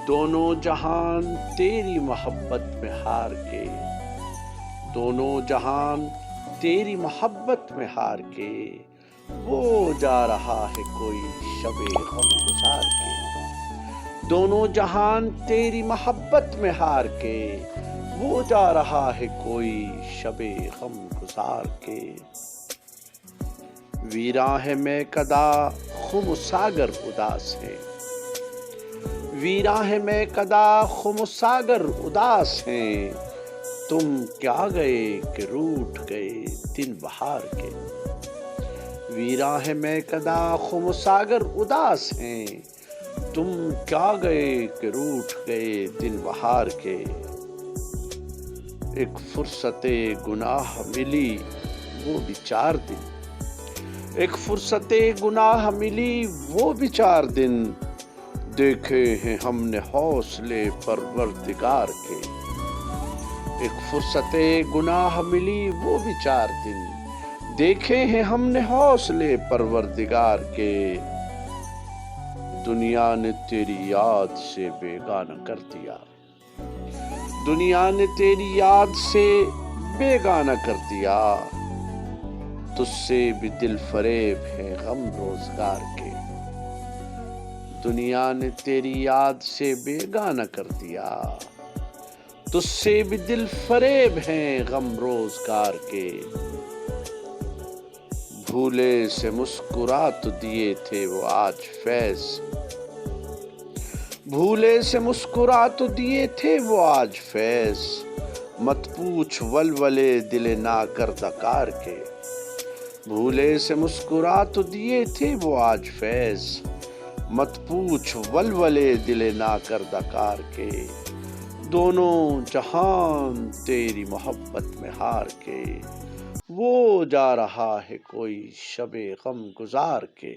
دونوں جہان تیری محبت میں ہار کے، دونوں جہان تیری محبت میں ہار کے، وہ جا رہا ہے کوئی شب غم گزار کے۔ دونوں جہان تیری محبت میں ہار کے، وہ جا رہا ہے کوئی شب غم گزار کے۔ ویراں ہے میکدہ خم ساگر اداس ہے، ویراں ہے میکدہ خم ساگر اداس ہیں، تم کیا گئے کہ روٹھ گئے دن بہار کے۔ ویراں ہے میکدہ خم ساگر اداس ہیں، تم کیا گئے کہ روٹھ گئے دن بہار کے۔ ایک فرصت گناہ ملی وہ بھی 4 دن، ایک فرصت گناہ ملی وہ بھی 4 دن، دیکھے ہیں ہم نے حوصلے پروردگار کے۔ ایک فرصت گناہ ملی وہ بھی 4 دن، دیکھے ہیں ہم نے حوصلے پروردگار کے۔ دنیا نے تیری یاد سے بیگانہ کر دیا، دنیا نے تیری یاد سے بیگانہ کر دیا، تجھ سے بھی دل فریب ہے غم روزگار کے۔ دنیا نے تیری یاد سے بیگانہ کر دیا، تجھ سے بھی دل فریب ہیں غم روزگار کے۔ بھولے سے مسکرا تو دیے تھے وہ آج فیض، بھولے سے مسکرا تو دیے تھے وہ آج فیض، مت پوچھ ولولے دل ناکردہ کار کے۔ بھولے سے مسکرا تو دیے تھے وہ آج فیض، مت پوچھ ولولے دل ناکردہ کار کے۔ دونوں جہان تیری محبت میں ہار کے، وہ جا رہا ہے کوئی شب غم گزار کے۔